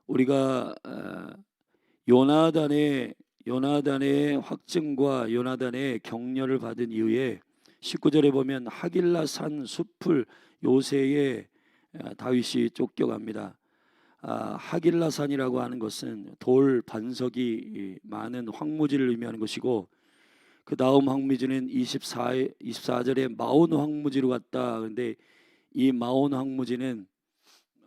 우리가 요나단의 확증과 요나단의 격려를 받은 이후에 19절에 보면 하길라산 숲을 요새에 다윗이 쫓겨갑니다. 하길라산이라고 하는 것은 돌 반석이 많은 황무지를 의미하는 것이고, 그 다음 황무지는 24절에 마온 황무지로 갔다. 그런데 이 마온 황무지는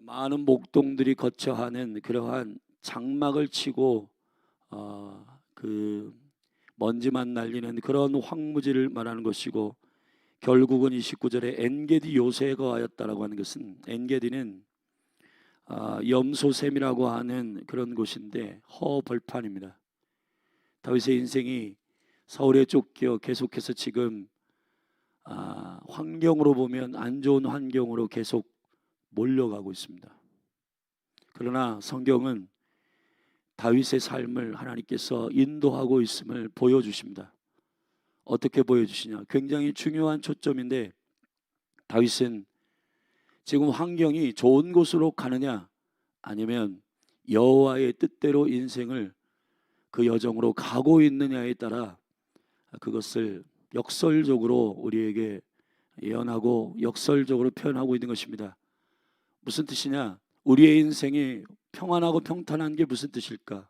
많은 목동들이 거처하는 그러한 장막을 치고 그 먼지만 날리는 그런 황무지를 말하는 것이고, 결국은 29절에 엔게디 요새가 하였다라고 하는 것은, 엔게디는 염소샘이라고 하는 그런 곳인데 허벌판입니다. 다윗의 인생이 서울에 쫓겨 계속해서 지금 환경으로 보면 안 좋은 환경으로 계속 몰려가고 있습니다. 그러나 성경은 다윗의 삶을 하나님께서 인도하고 있음을 보여주십니다. 어떻게 보여주시냐? 굉장히 중요한 초점인데, 다윗은 지금 환경이 좋은 곳으로 가느냐 아니면 여호와의 뜻대로 인생을 그 여정으로 가고 있느냐에 따라 그것을 역설적으로 우리에게 예언하고 역설적으로 표현하고 있는 것입니다. 무슨 뜻이냐? 우리의 인생이 평안하고 평탄한 게 무슨 뜻일까?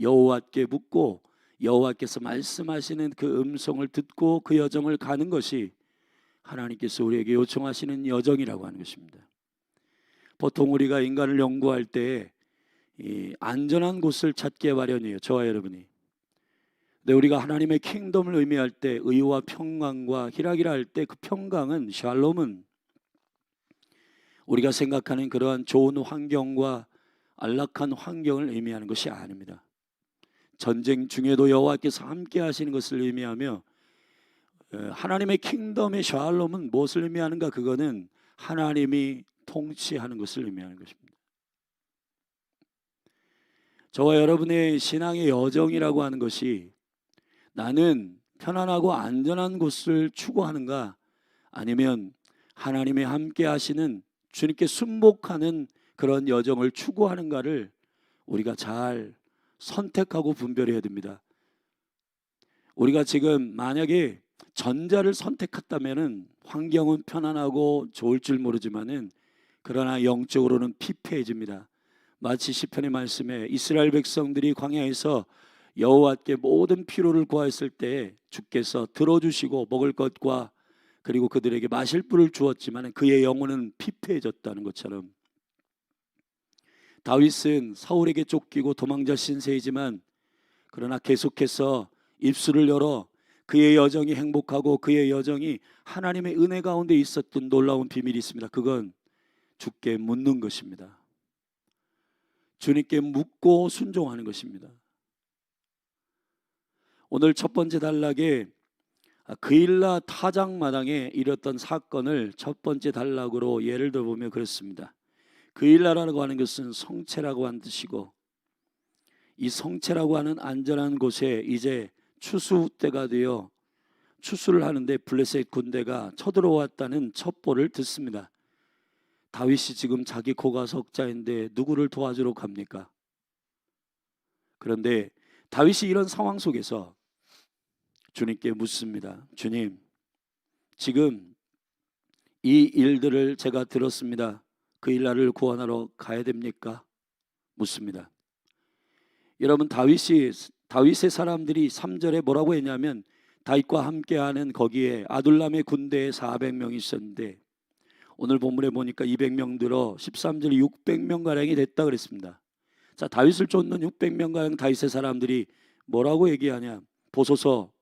여호와께 묻고 여호와께서 말씀하시는 그 음성을 듣고 그 여정을 가는 것이 하나님께서 우리에게 요청하시는 여정이라고 하는 것입니다. 보통 우리가 인간을 연구할 때 이 안전한 곳을 찾기에 마련이에요, 저와 여러분이. 근데 우리가 하나님의 킹덤을 의미할 때 의와 평강과 희락이라 할 때 그 평강은, 샬롬은 우리가 생각하는 그러한 좋은 환경과 안락한 환경을 의미하는 것이 아닙니다. 전쟁 중에도 여호와께서 함께 하시는 것을 의미하며, 하나님의 킹덤의 샬롬은 무엇을 의미하는가? 그거는 하나님이 통치하는 것을 의미하는 것입니다. 저와 여러분의 신앙의 여정이라고 하는 것이 나는 편안하고 안전한 곳을 추구하는가, 아니면 하나님의 함께 하시는 주님께 순복하는 그런 여정을 추구하는가를 우리가 잘 선택하고 분별해야 됩니다. 우리가 지금 만약에 전자를 선택했다면 환경은 편안하고 좋을 줄 모르지만은, 그러나 영적으로는 피폐해집니다. 마치 시편의 말씀에 이스라엘 백성들이 광야에서 여호와께 모든 필요를 구하였을 때 주께서 들어주시고 먹을 것과 그리고 그들에게 마실 물을 주었지만 그의 영혼은 피폐해졌다는 것처럼, 다윗은 사울에게 쫓기고 도망자 신세이지만 그러나 계속해서 입술을 열어 그의 여정이 행복하고 그의 여정이 하나님의 은혜 가운데 있었던 놀라운 비밀이 있습니다. 그건 주께 묻는 것입니다. 주님께 묻고 순종하는 것입니다. 오늘 첫 번째 단락에 그일라 타작마당에 일었던 사건을 첫 번째 단락으로 예를 들어보면 그렇습니다. 그일라라고 하는 것은 성체라고 하는 뜻이고, 이 성체라고 하는 안전한 곳에 이제 추수 때가 되어 추수를 하는데 블레셋 군대가 쳐들어왔다는 첩보를 듣습니다. 다윗이 지금 자기 고가 석자인데 누구를 도와주러 갑니까? 그런데 다윗이 이런 상황 속에서 주님께 묻습니다. 주님, 지금 이 일들을 제가 들었습니다. 그 일날을 구원하러 가야 됩니까? 묻습니다. 여러분, 다윗의 사람들이 3절에 뭐라고 했냐면, 다윗과 함께하는 거기에 아둘람의 군대에 400명이 있었는데 오늘 본문에 보니까 200명 들어 13절에 600명가량이 됐다 그랬습니다. 자, 다윗을 쫓는 600명가량 다윗의 사람들이 뭐라고 얘기하냐? 보소서,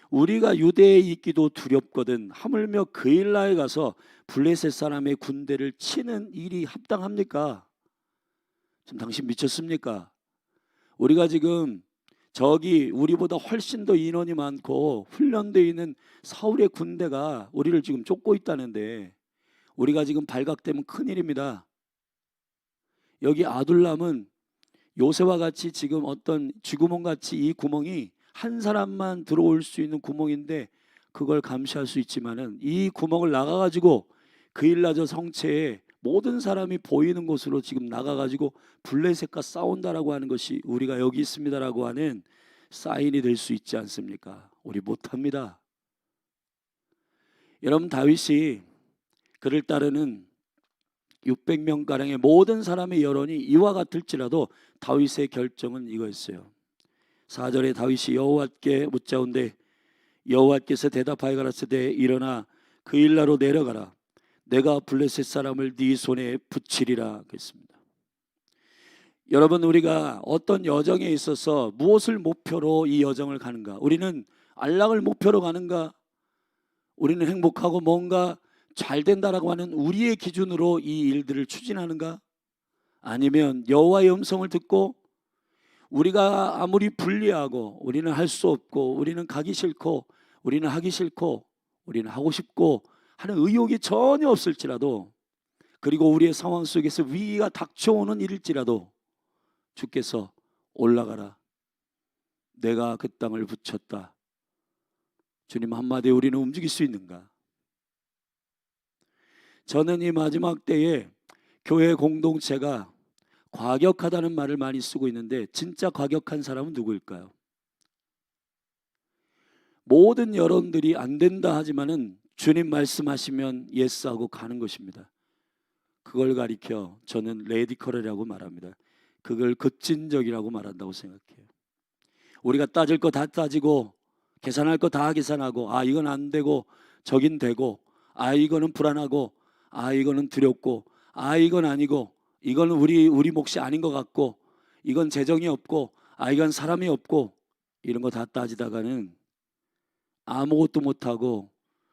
우리가 유대에 있기도 두렵거든 하물며 그일라에 가서 블레셋 사람의 군대를 치는 일이 합당합니까? 지금 당신 미쳤습니까? 우리가 지금 저기 우리보다 훨씬 더 인원이 많고 훈련되어 있는 사울의 군대가 우리를 지금 쫓고 있다는데 우리가 지금 발각되면 큰일입니다. 여기 아둘람은 요새와 같이 지금 어떤 쥐구멍 같이 이 구멍이 한 사람만 들어올 수 있는 구멍인데 그걸 감시할 수 있지만은 이 구멍을 나가가지고 그일라 저 성체에 모든 사람이 보이는 곳으로 지금 나가가지고 블레셋과 싸운다라고 하는 것이 우리가 여기 있습니다라고 하는 사인이 될 수 있지 않습니까? 우리 못합니다. 여러분, 다윗이 그를 따르는 600명가량의 모든 사람의 여론이 이와 같을지라도 다윗의 결정은 이거였어요. 4절에 다윗이 여호와께 묻자온대 여호와께서 대답하여 가라사대 일어나 그 일나로 내려가라 내가 블레셋 사람을 네 손에 붙이리라 그랬습니다. 여러분, 우리가 어떤 여정에 있어서 무엇을 목표로 이 여정을 가는가? 우리는 안락을 목표로 가는가? 우리는 행복하고 뭔가 잘 된다라고 하는 우리의 기준으로 이 일들을 추진하는가? 아니면 여호와의 음성을 듣고 우리가 아무리 불리하고 우리는 할 수 없고 우리는 가기 싫고 우리는 하기 싫고 우리는 하고 싶고 하는 의욕이 전혀 없을지라도, 그리고 우리의 상황 속에서 위기가 닥쳐오는 일일지라도 주께서 올라가라 내가 그 땅을 붙였다, 주님 한마디에 우리는 움직일 수 있는가? 저는 이 마지막 때에 교회 공동체가 과격하다는 말을 많이 쓰고 있는데 진짜 과격한 사람은 누구일까요? 모든 여론들이 안 된다 하지만은 주님 말씀하시면 예스하고 가는 것입니다. 그걸 가리켜 저는 레디컬이라고 말합니다. 그걸 급진적이라고 말한다고 생각해요. 우리가 따질 거 다 따지고 계산할 거 다 계산하고 아 이건 안 되고 저긴 되고 아 이거는 불안하고 아 이거는 두렵고 아 이건 아니고 이거는 우리 몫이 아닌 것 같고 이건 재정이 없고 아 이건 사람이 없고 이런 거 다 따지다가는 아무것도 못하고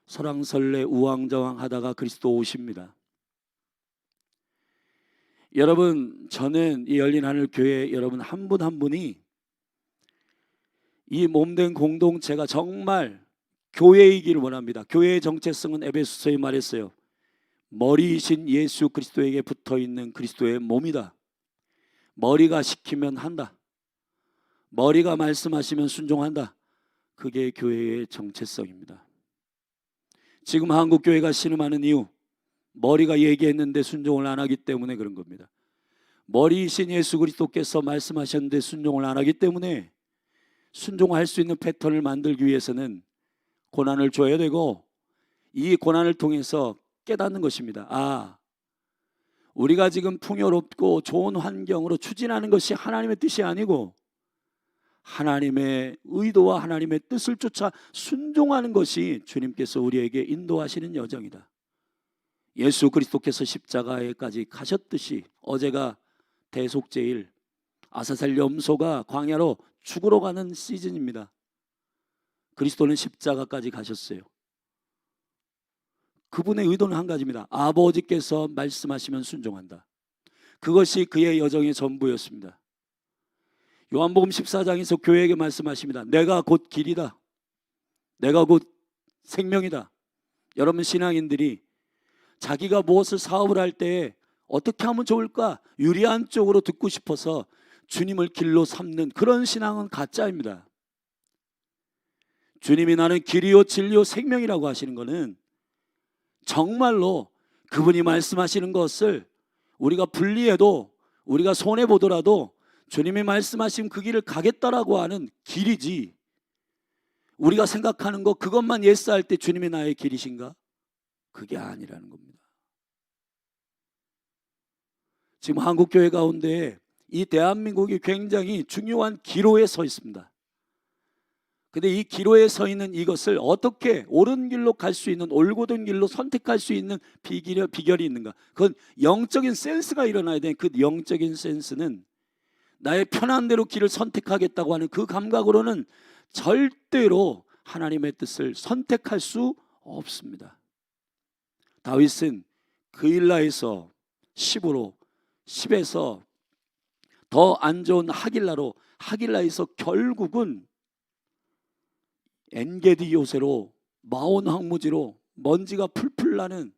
설왕설래 우왕좌왕 하다가 그리스도 오십니다. 여러분, 저는 이 열린 하늘 교회 여러분 한 분 한 분이 이 몸된 공동체가 정말 교회이기를 원합니다. 교회의 정체성은 에베소서에 말했어요. 머리이신 예수 그리스도에게 붙어있는 그리스도의 몸이다. 머리가 시키면 한다. 머리가 말씀하시면 순종한다. 그게 교회의 정체성입니다. 지금 한국교회가 신음하는 이유, 머리가 얘기했는데 순종을 안 하기 때문에 그런 겁니다. 머리이신 예수 그리스도께서 말씀하셨는데 순종을 안 하기 때문에 순종할 수 있는 패턴을 만들기 위해서는 고난을 줘야 되고 이 고난을 통해서 깨닫는 것입니다. 아, 우리가 지금 풍요롭고 좋은 환경으로 추진하는 것이 하나님의 뜻이 아니고 하나님의 의도와 하나님의 뜻을 쫓아 순종하는 것이 주님께서 우리에게 인도하시는 여정이다. 예수 그리스도께서 십자가에까지 가셨듯이, 어제가 대속제일 아사셀 염소가 광야로 죽으러 가는 시즌입니다. 그리스도는 십자가까지 가셨어요. 그분의 의도는 한 가지입니다. 아버지께서 말씀하시면 순종한다. 그것이 그의 여정의 전부였습니다. 요한복음 14장에서 교회에게 말씀하십니다. 내가 곧 길이다. 내가 곧 생명이다. 여러분 신앙인들이 자기가 무엇을 사업을 할 때 어떻게 하면 좋을까 유리한 쪽으로 듣고 싶어서 주님을 길로 삼는 그런 신앙은 가짜입니다. 주님이 나는 길이요 진리요 생명이라고 하시는 것은 정말로 그분이 말씀하시는 것을 우리가 분리해도 우리가 손해보더라도 주님이 말씀하신 그 길을 가겠다라고 하는 길이지, 우리가 생각하는 거 그것만 예스할 때 주님이 나의 길이신가? 그게 아니라는 겁니다. 지금 한국교회 가운데 이 대한민국이 굉장히 중요한 기로에 서 있습니다. 근데 이 기로에 서 있는 이것을 어떻게 옳은 길로 갈 수 있는, 올곧은 길로 선택할 수 있는 비결이 있는가? 그건 영적인 센스가 일어나야 돼. 그 영적인 센스는 나의 편한 대로 길을 선택하겠다고 하는 그 감각으로는 절대로 하나님의 뜻을 선택할 수 없습니다. 다윗은 그일라에서 10에서 더 안 좋은 하길라로, 하길라에서 결국은 엔게디 요새로, 마온 황무지로, 먼지가 풀풀 나는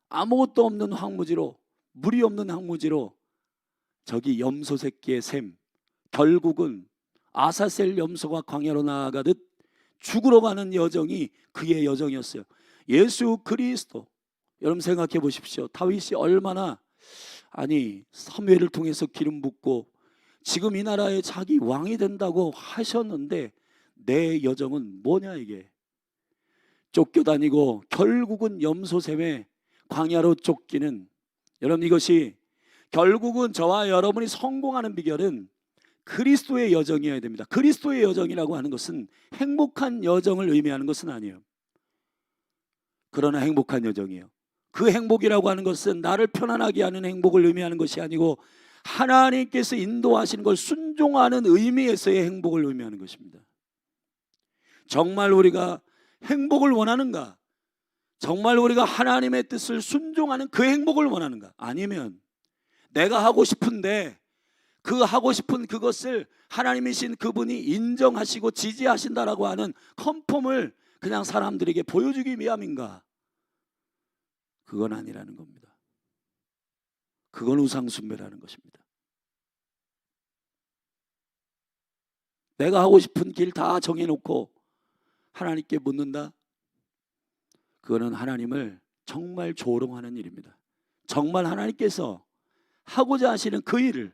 아무것도 없는 황무지로, 물이 없는 황무지로, 저기 염소 새끼의 샘, 결국은 아사셀 염소가 광야로 나아가듯 죽으러 가는 여정이 그의 여정이었어요. 예수 그리스도, 여러분 생각해 보십시오. 다윗이 얼마나 사무엘을 통해서 기름 붓고 지금 이 나라의 자기 왕이 된다고 하셨는데 내 여정은 뭐냐 이게. 쫓겨다니고 결국은 염소샘에 광야로 쫓기는, 여러분 이것이 결국은 저와 여러분이 성공하는 비결은 그리스도의 여정이어야 됩니다. 그리스도의 여정이라고 하는 것은 행복한 여정을 의미하는 것은 아니에요. 그러나 행복한 여정이에요. 그 행복이라고 하는 것은 나를 편안하게 하는 행복을 의미하는 것이 아니고 하나님께서 인도하시는 걸 순종하는 의미에서의 행복을 의미하는 것입니다. 정말 우리가 행복을 원하는가? 정말 우리가 하나님의 뜻을 순종하는 그 행복을 원하는가? 아니면 내가 하고 싶은데 그 하고 싶은 그것을 하나님이신 그분이 인정하시고 지지하신다라고 하는 컨펌을 그냥 사람들에게 보여주기 위함인가? 그건 아니라는 겁니다. 그건 우상숭배라는 것입니다. 내가 하고 싶은 길 다 정해놓고 하나님께 묻는다? 그거는 하나님을 정말 조롱하는 일입니다. 정말 하나님께서 하고자 하시는 그 일을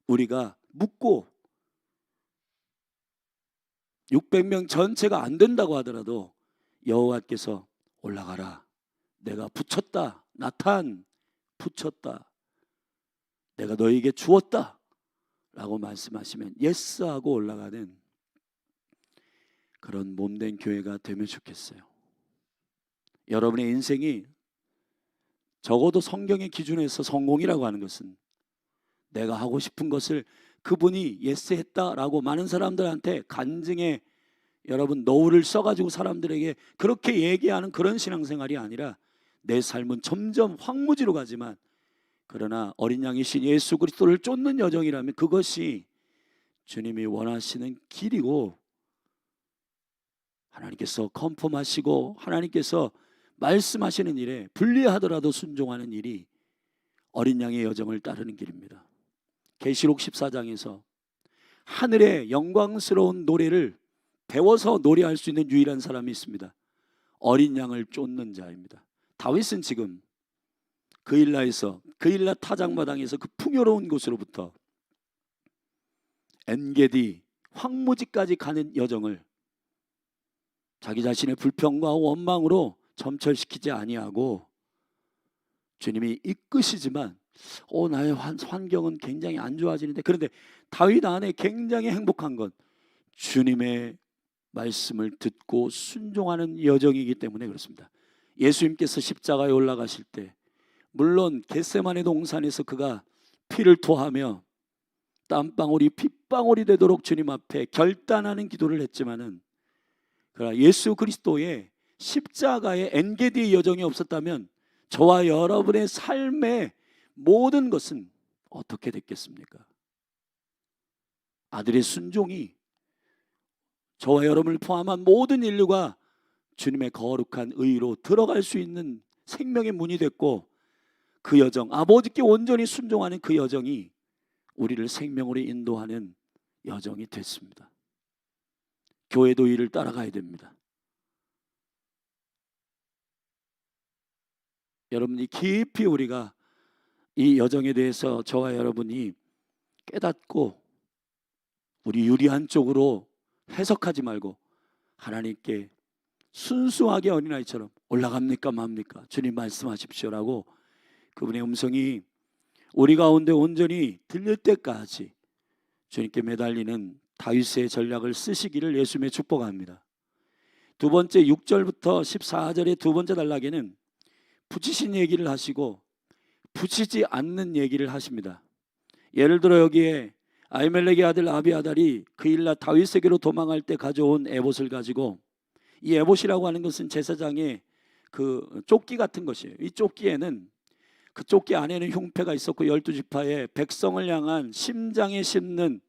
우리가 묻고 600명 전체가 안 된다고 하더라도 여호와께서 올라가라, 내가 붙였다, 나탄 붙였다, 내가 너에게 주었다 라고 말씀하시면 예스하고 올라가는 그런 몸된 교회가 되면 좋겠어요. 여러분의 인생이 적어도 성경의 기준에서 성공이라고 하는 것은 내가 하고 싶은 것을 그분이 예스했다라고 많은 사람들한테 간증에 여러분 노후를 써가지고 사람들에게 그렇게 얘기하는 그런 신앙생활이 아니라 내 삶은 점점 황무지로 가지만 그러나 어린 양이신 예수 그리스도를 쫓는 여정이라면 그것이 주님이 원하시는 길이고 하나님께서 컨펌하시고 하나님께서 말씀하시는 일에 불리하더라도 순종하는 일이 어린 양의 여정을 따르는 길입니다. 계시록 14장에서 하늘의 영광스러운 노래를 배워서 노래할 수 있는 유일한 사람이 있습니다. 어린 양을 쫓는 자입니다. 다윗은 지금 그일라 타작마당에서 그 풍요로운 곳으로부터 엔게디 황무지까지 가는 여정을 자기 자신의 불평과 원망으로 점철시키지 아니하고 주님이 이끄시지만 나의 환경은 굉장히 안 좋아지는데, 그런데 다윗 안에 굉장히 행복한 건 주님의 말씀을 듣고 순종하는 여정이기 때문에 그렇습니다. 예수님께서 십자가에 올라가실 때 물론 겟세마네 동산에서 그가 피를 토하며 땀방울이 핏방울이 되도록 주님 앞에 결단하는 기도를 했지만은, 그러나 예수 그리스도의 십자가의 엔게디의 여정이 없었다면 저와 여러분의 삶의 모든 것은 어떻게 됐겠습니까? 아들의 순종이 저와 여러분을 포함한 모든 인류가 주님의 거룩한 의로 들어갈 수 있는 생명의 문이 됐고, 그 여정, 아버지께 온전히 순종하는 그 여정이 우리를 생명으로 인도하는 여정이 됐습니다. 교회도 이를 따라가야 됩니다. 여러분이 깊이 우리가 이 여정에 대해서 저와 여러분이 깨닫고 우리 유리한 쪽으로 해석하지 말고 하나님께 순수하게 어린아이처럼 올라갑니까 맙니까? 주님 말씀하십시오라고 그분의 음성이 우리 가운데 온전히 들릴 때까지 주님께 매달리는 다윗의 전략을 쓰시기를 예수님의 축복합니다. 두 번째 6절부터 14절의 두 번째 단락에는 붙이신 얘기를 하시고 붙이지 않는 얘기를 하십니다. 예를 들어 여기에 아히멜렉의 아들 아비아달이 그일라 다윗에게로 도망할 때 가져온 에봇을 가지고, 이 에봇이라고 하는 것은 제사장의 그 조끼 같은 것이에요. 이 조끼에는 그 조끼 안에는 흉패가 있었고 12지파의 백성을 향한 심장에 씹는,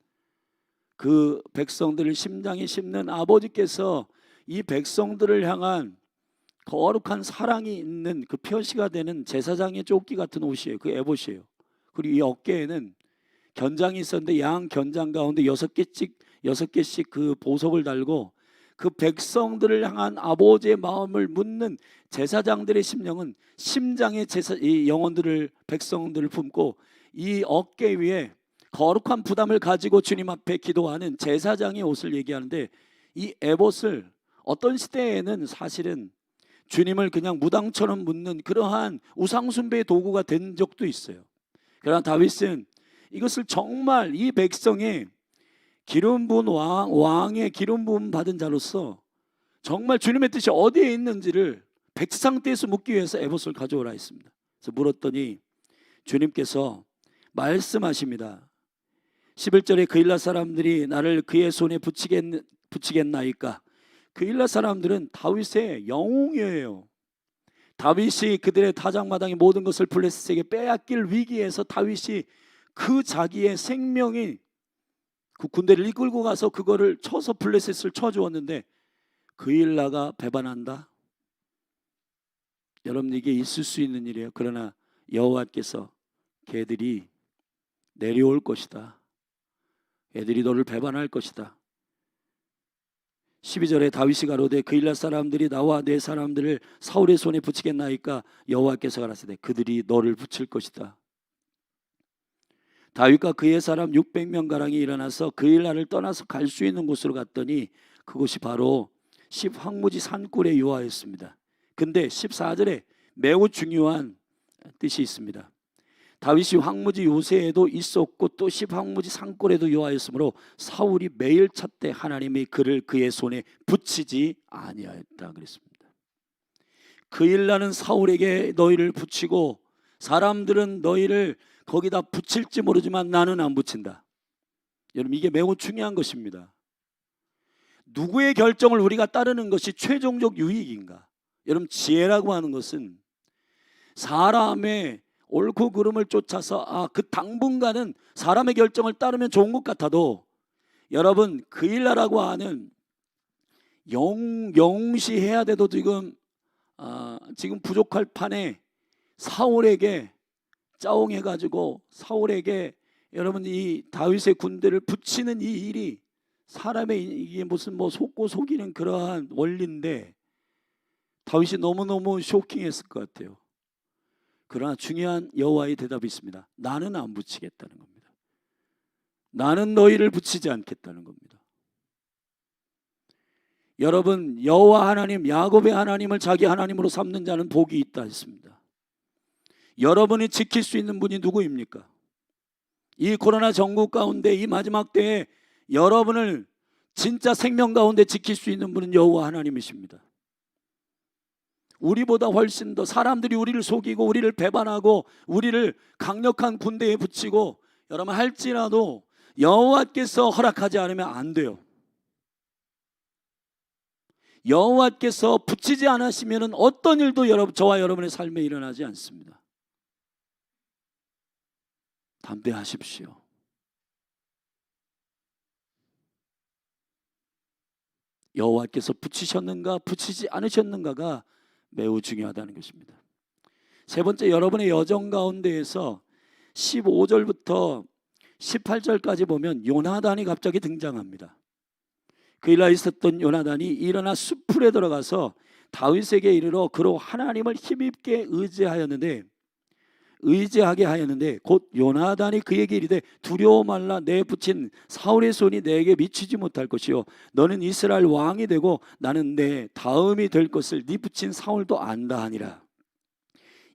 그 백성들을 심장에 씹는 아버지께서 이 백성들을 향한 거룩한 사랑이 있는 그 표시가 되는 제사장의 조끼 같은 옷이에요. 그 에봇이에요. 그리고 이 어깨에는 견장이 있었는데 양 견장 가운데 6개씩 그 보석을 달고 그 백성들을 향한 아버지의 마음을 묻는 제사장들의 심령은 심장의 이 영혼들을 백성들을 품고 이 어깨 위에 거룩한 부담을 가지고 주님 앞에 기도하는 제사장의 옷을 얘기하는데, 이 에봇을 어떤 시대에는 사실은 주님을 그냥 무당처럼 묻는 그러한 우상숭배의 도구가 된 적도 있어요. 그러나 다윗은 이것을 정말 이 백성의 기름 부은 왕의 기름 부음 받은 자로서 정말 주님의 뜻이 어디에 있는지를 백상대에서 묻기 위해서 에봇을 가져오라 했습니다. 그래서 물었더니 주님께서 말씀하십니다. 11절에 그일라 사람들이 나를 그의 손에 붙이겠나이까. 그일라 사람들은 다윗의 영웅이에요. 다윗이 그들의 타작마당의 모든 것을 블레셋에게 빼앗길 위기에서 다윗이 그 자기의 생명이 그 군대를 이끌고 가서 그거를 쳐서 블레셋을 쳐주었는데 그일라가 배반한다? 여러분, 이게 있을 수 있는 일이에요. 그러나 여호와께서 걔들이 내려올 것이다. 애들이 너를 배반할 것이다. 12절에 다윗이 가로되 그일라 사람들이 나와 내 사람들을 사울의 손에 붙이겠나이까. 여호와께서 가라사대 그들이 너를 붙일 것이다. 다윗과 그의 사람 600명가량이 일어나서 그일라를 떠나서 갈 수 있는 곳으로 갔더니 그곳이 바로 십황무지 산골에 유하였습니다. 근데 14절에 매우 중요한 뜻이 있습니다. 다윗이 황무지 요새에도 있었고 또 십황무지 산골에도 유하였으므로 사울이 매일 찾되 하나님이 그를 그의 손에 붙이지 아니하였다 그랬습니다. 그일라는 사울에게 너희를 붙이고 사람들은 너희를 거기다 붙일지 모르지만 나는 안 붙인다. 여러분, 이게 매우 중요한 것입니다. 누구의 결정을 우리가 따르는 것이 최종적 유익인가? 여러분, 지혜라고 하는 것은 사람의 옳고 그름을 쫓아서 그 당분간은 사람의 결정을 따르면 좋은 것 같아도, 여러분, 그일라라고 하는 영시해야 돼도 지금 부족할 판에 사울에게 짜옹해가지고 사울에게 여러분 이 다윗의 군대를 붙이는 이 일이 사람의 이게 무슨 속고 속이는 그러한 원리인데 다윗이 너무너무 쇼킹했을 것 같아요. 그러나 중요한 여호와의 대답이 있습니다. 나는 안 붙이겠다는 겁니다. 나는 너희를 붙이지 않겠다는 겁니다. 여러분, 여호와 하나님, 야곱의 하나님을 자기 하나님으로 삼는 자는 복이 있다 했습니다. 여러분이 지킬 수 있는 분이 누구입니까? 이 코로나 전국 가운데 이 마지막 때에 여러분을 진짜 생명 가운데 지킬 수 있는 분은 여호와 하나님이십니다. 우리보다 훨씬 더 사람들이 우리를 속이고 우리를 배반하고 우리를 강력한 군대에 붙이고 여러분 할지라도 여호와께서 허락하지 않으면 안 돼요. 여호와께서 붙이지 않으시면 어떤 일도 저와 여러분의 삶에 일어나지 않습니다. 담대하십시오. 여호와께서 붙이셨는가 붙이지 않으셨는가가 매우 중요하다는 것입니다. 세 번째, 여러분의 여정 가운데에서 15절부터 18절까지 보면 요나단이 갑자기 등장합니다. 그일라에 있었던 요나단이 일어나 숲풀에 들어가서 다윗에게 이르러 그로 하나님을 힘입게 의지하게 하였는데 곧 요나단이 그에게 이르되 두려워 말라. 내 붙인 사울의 손이 내게 미치지 못할 것이요 너는 이스라엘 왕이 되고 나는 내 다음이 될 것을 네 붙인 사울도 안다 하니라.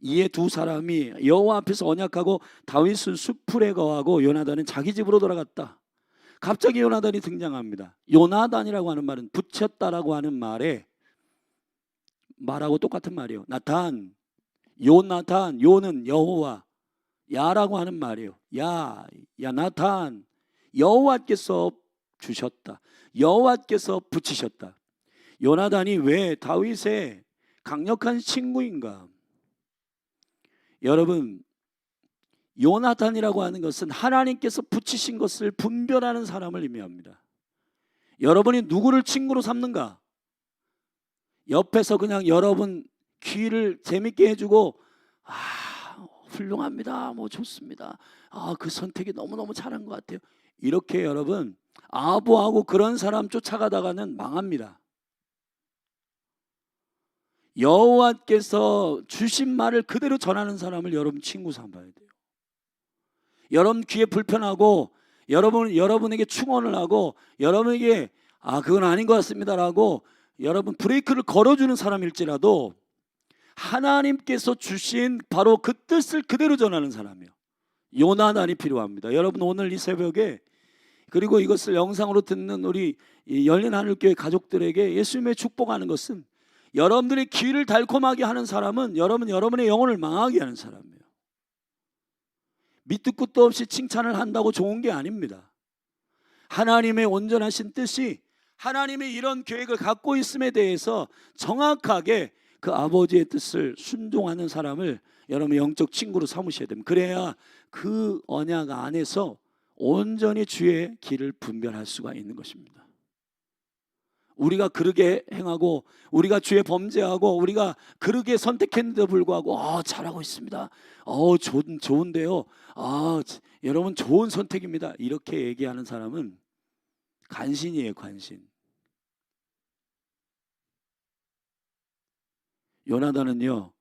이에 두 사람이 여호와 앞에서 언약하고 다윗은 숲풀에 거하고 요나단은 자기 집으로 돌아갔다. 갑자기 요나단이 등장합니다. 요나단이라고 하는 말은 붙였다라고 하는 말하고 똑같은 말이에요. 나탄, 요나탄, 요는 여호와, 야라고 하는 말이에요. 야 나탄, 여호와께서 주셨다. 여호와께서 붙이셨다. 요나단이 왜 다윗의 강력한 친구인가? 여러분, 요나단이라고 하는 것은 하나님께서 붙이신 것을 분별하는 사람을 의미합니다. 여러분이 누구를 친구로 삼는가? 옆에서 그냥 여러분 귀를 재밌게 해주고 훌륭합니다, 좋습니다, 그 선택이 너무너무 잘한 것 같아요, 이렇게 여러분 아부하고 그런 사람 쫓아가다가는 망합니다. 여호와께서 주신 말을 그대로 전하는 사람을 여러분 친구 삼아야 돼요. 여러분 귀에 불편하고 여러분에게 충언을 하고 여러분에게 그건 아닌 것 같습니다라고 여러분 브레이크를 걸어주는 사람일지라도 하나님께서 주신 바로 그 뜻을 그대로 전하는 사람이요, 요나단이 필요합니다. 여러분 오늘 이 새벽에, 그리고 이것을 영상으로 듣는 우리 열린 하늘교회 가족들에게 예수님의 축복하는 것은, 여러분들의 귀를 달콤하게 하는 사람은 여러분의 영혼을 망하게 하는 사람이에요. 밑도 끝도 없이 칭찬을 한다고 좋은 게 아닙니다. 하나님의 온전하신 뜻이, 하나님의 이런 계획을 갖고 있음에 대해서 정확하게 그 아버지의 뜻을 순종하는 사람을 여러분 영적 친구로 삼으셔야 됩니다. 그래야 그 언약 안에서 온전히 주의 길을 분별할 수가 있는 것입니다. 우리가 그르게 행하고 우리가 주의 범죄하고 우리가 그르게 선택했는데도 불구하고 잘하고 있습니다, 좋은데요, 여러분 좋은 선택입니다, 이렇게 얘기하는 사람은 간신이에요, 간신. 요나단은요,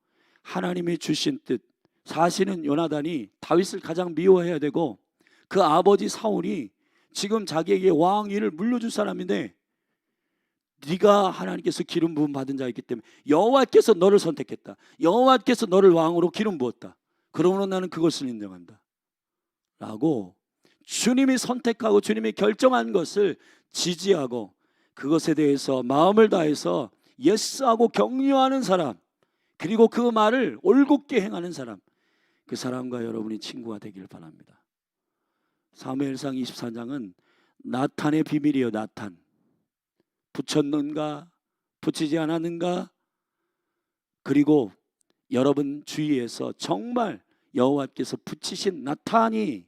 하나님이 주신 뜻, 사실은 요나단이 다윗을 가장 미워해야 되고 그 아버지 사울이 지금 자기에게 왕위를 물려줄 사람인데, 네가 하나님께서 기름 부음 받은 자이기 때문에 여호와께서 너를 선택했다, 여호와께서 너를 왕으로 기름 부었다, 그러므로 나는 그것을 인정한다 라고 주님이 선택하고 주님이 결정한 것을 지지하고 그것에 대해서 마음을 다해서 예스하고 격려하는 사람, 그리고 그 말을 올곧게 행하는 사람, 그 사람과 여러분이 친구가 되길 바랍니다. 사무엘상 24장은 나탄의 비밀이에요. 나탄, 붙였는가 붙이지 않았는가, 그리고 여러분 주위에서 정말 여호와께서 붙이신 나탄이,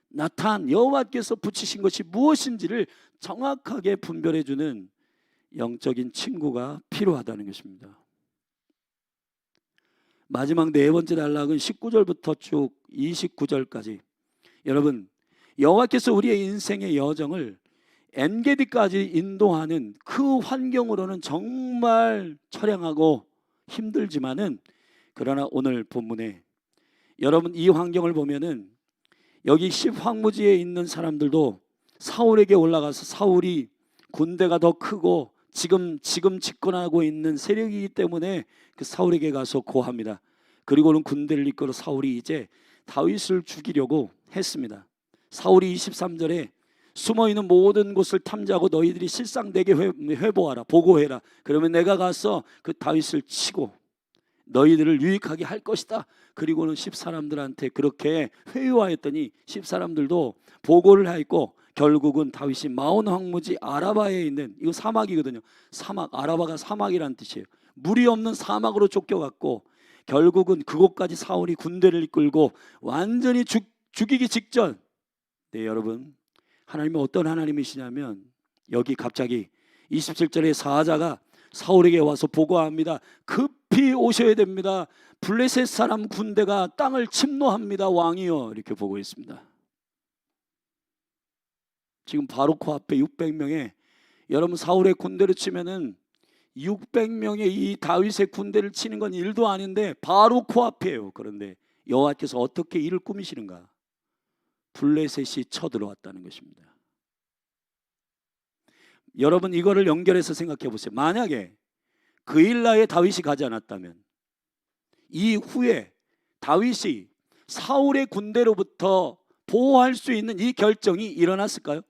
나탄 여호와께서 붙이신 것이 무엇인지를 정확하게 분별해주는 영적인 친구가 필요하다는 것입니다. 마지막 네 번째 단락은 19절부터 쭉 29절까지. 여러분, 여호와께서 우리의 인생의 여정을 엔게디까지 인도하는 그 환경으로는 정말 처량하고 힘들지만은, 그러나 오늘 본문에 여러분 이 환경을 보면은 여기 10황무지에 있는 사람들도 사울에게 올라가서, 사울이 군대가 더 크고 지금 집권하고 있는 세력이기 때문에 그 사울에게 가서 고합니다. 그리고는 군대를 이끌어 사울이 이제 다윗을 죽이려고 했습니다. 사울이 23절에 숨어있는 모든 곳을 탐지하고 너희들이 실상 내게 회보하라, 보고해라. 그러면 내가 가서 그 다윗을 치고 너희들을 유익하게 할 것이다. 그리고는 10사람들한테 그렇게 회유하였더니 10사람들도 보고를 하였고, 결국은 다윗이 마온 황무지 아라바에 있는, 이거 사막이거든요, 사막, 아라바가 사막이라는 뜻이에요. 물이 없는 사막으로 쫓겨갔고, 결국은 그곳까지 사울이 군대를 이끌고 완전히 죽이기 직전. 네, 여러분, 하나님은 어떤 하나님이시냐면, 여기 갑자기 27절에 사자가 사울에게 와서 보고합니다. 급히 오셔야 됩니다. 블레셋 사람 군대가 땅을 침노합니다, 왕이요. 이렇게 보고했습니다. 지금 바로 그 앞에 600명의, 여러분 사울의 군대를 치면은 600명의 이 다윗의 군대를 치는 건 일도 아닌데 바로 그 앞이에요. 그런데 여호와께서 어떻게 이를 꾸미시는가? 블레셋이 쳐들어왔다는 것입니다. 여러분 이거를 연결해서 생각해 보세요. 만약에 그 일라에 다윗이 가지 않았다면, 이후에 다윗이 사울의 군대로부터 보호할 수 있는 이 결정이 일어났을까요?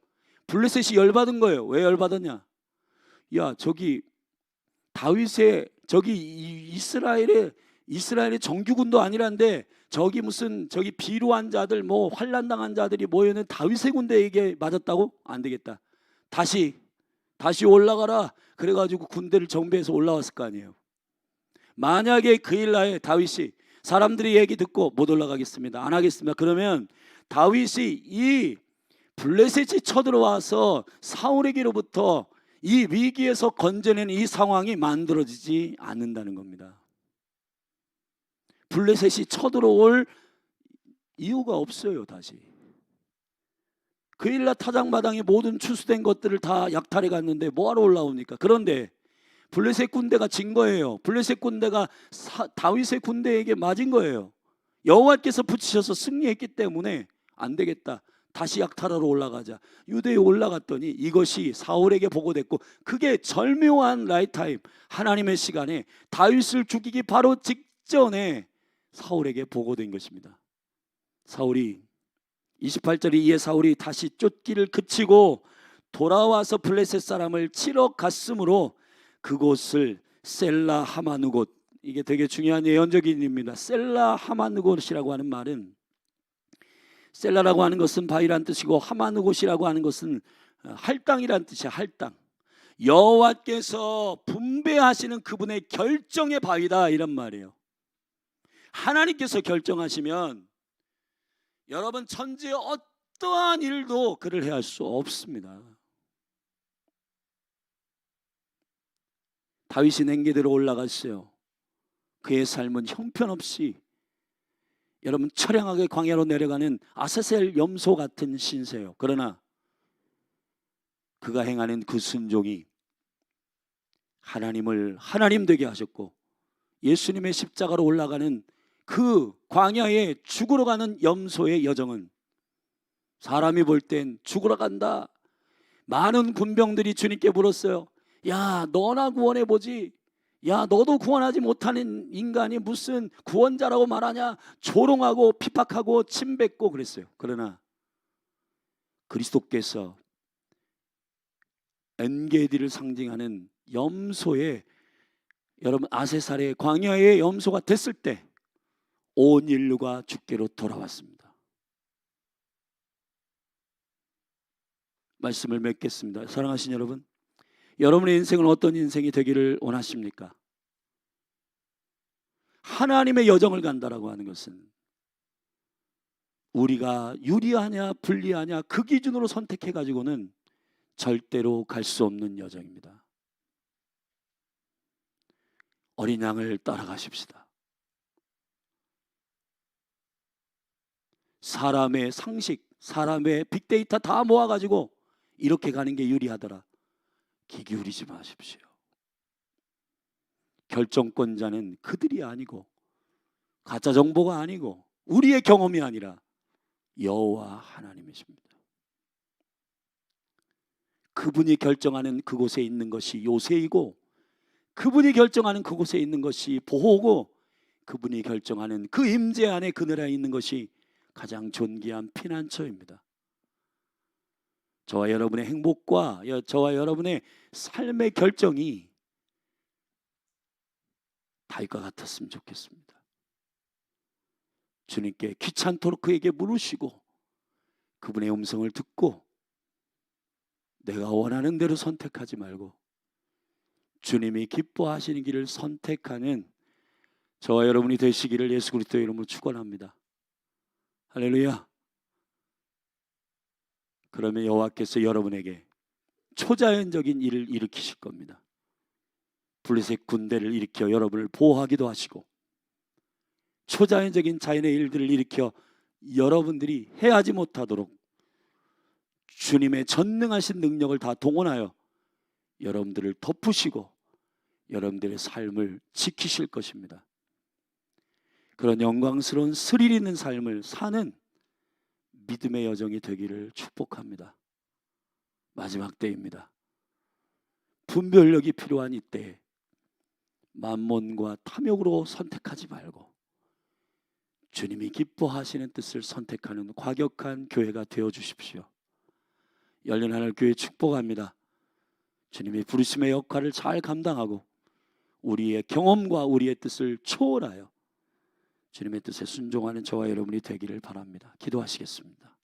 블레셋이 열받은 거예요. 왜 열받았냐? 야, 저기 다윗의, 저기 이스라엘의 정규군도 아니란데 저기 무슨 저기 비루한 자들, 뭐 환난당한 자들이 모여있는 다윗의 군대에게 맞았다고? 안 되겠다. 다시 올라가라. 그래가지고 군대를 정비해서 올라왔을 거 아니에요. 만약에 그 일날에 다윗이 사람들이 얘기 듣고 못 올라가겠습니다, 안 하겠습니다, 그러면 다윗이 이 블레셋이 쳐들어와서 사울에게로부터 이 위기에서 건져내는 이 상황이 만들어지지 않는다는 겁니다. 블레셋이 쳐들어올 이유가 없어요. 다시 그일라 타작마당에 모든 추수된 것들을 다 약탈해 갔는데 뭐하러 올라옵니까? 그런데 블레셋 군대가 진 거예요. 블레셋 군대가 다윗의 군대에게 맞은 거예요. 여호와께서 붙이셔서 승리했기 때문에 안 되겠다, 다시 약탈하러 올라가자. 유대에 올라갔더니 이것이 사울에게 보고됐고, 그게 절묘한 라이트타임, 하나님의 시간에 다윗을 죽이기 바로 직전에 사울에게 보고된 것입니다. 사울이 28절에 이에 사울이 다시 쫓기를 그치고 돌아와서 블레셋 사람을 치러 갔으므로 그곳을 셀라 하마누곳, 이게 되게 중요한 예언적인 입니다. 셀라 하마누곳이라고 하는 말은, 셀라라고 하는 것은 바위란 뜻이고 하마누곳이라고 하는 것은 할당이란 뜻이야. 할당. 여호와께서 분배하시는 그분의 결정의 바위다, 이런 말이에요. 하나님께서 결정하시면 여러분 천지의 어떠한 일도 그를 해할 수 없습니다. 다윗이 냉개대로 올라갔어요. 그의 삶은 형편없이 여러분 처량하게 광야로 내려가는 아사셀 염소 같은 신세요. 그러나 그가 행하는 그 순종이 하나님을 하나님 되게 하셨고, 예수님의 십자가로 올라가는 그 광야에 죽으러 가는 염소의 여정은 사람이 볼 땐 죽으러 간다. 많은 군병들이 주님께 물었어요. 야, 너나 구원해보지. 야, 너도 구원하지 못하는 인간이 무슨 구원자라고 말하냐. 조롱하고 핍박하고 침뱉고 그랬어요. 그러나 그리스도께서 엔게디를 상징하는 염소의, 여러분 아세살의 광야의 염소가 됐을 때 온 인류가 주께로 돌아왔습니다. 말씀을 맺겠습니다. 사랑하신 여러분, 여러분의 인생은 어떤 인생이 되기를 원하십니까? 하나님의 여정을 간다라고 하는 것은 우리가 유리하냐 불리하냐 그 기준으로 선택해 가지고는 절대로 갈 수 없는 여정입니다. 어린 양을 따라가십시다. 사람의 상식, 사람의 빅데이터 다 모아가지고 이렇게 가는 게 유리하더라, 귀 기울이지 마십시오. 결정권자는 그들이 아니고 가짜 정보가 아니고 우리의 경험이 아니라 여호와 하나님이십니다. 그분이 결정하는 그곳에 있는 것이 요새이고, 그분이 결정하는 그곳에 있는 것이 보호고, 그분이 결정하는 그 임재 안에 그늘에 있는 것이 가장 존귀한 피난처입니다. 저와 여러분의 행복과 저와 여러분의 삶의 결정이 다윗과 같았으면 좋겠습니다. 주님께 귀찮도록 그에게 물으시고 그분의 음성을 듣고 내가 원하는 대로 선택하지 말고 주님이 기뻐하시는 길을 선택하는 저와 여러분이 되시기를 예수 그리스도의 이름으로 축원합니다. 할렐루야. 그러면 여호와께서 여러분에게 초자연적인 일을 일으키실 겁니다. 블레셋 군대를 일으켜 여러분을 보호하기도 하시고, 초자연적인 자연의 일들을 일으켜 여러분들이 해하지 못하도록 주님의 전능하신 능력을 다 동원하여 여러분들을 덮으시고 여러분들의 삶을 지키실 것입니다. 그런 영광스러운 스릴 있는 삶을 사는 믿음의 여정이 되기를 축복합니다. 마지막 때입니다. 분별력이 필요한 이때에 만몬과 탐욕으로 선택하지 말고 주님이 기뻐하시는 뜻을 선택하는 과격한 교회가 되어 주십시오. 열린 하늘 교회 축복합니다. 주님이 부르심의 역할을 잘 감당하고 우리의 경험과 우리의 뜻을 초월하여 주님의 뜻에 순종하는 저와 여러분이 되기를 바랍니다. 기도하시겠습니다.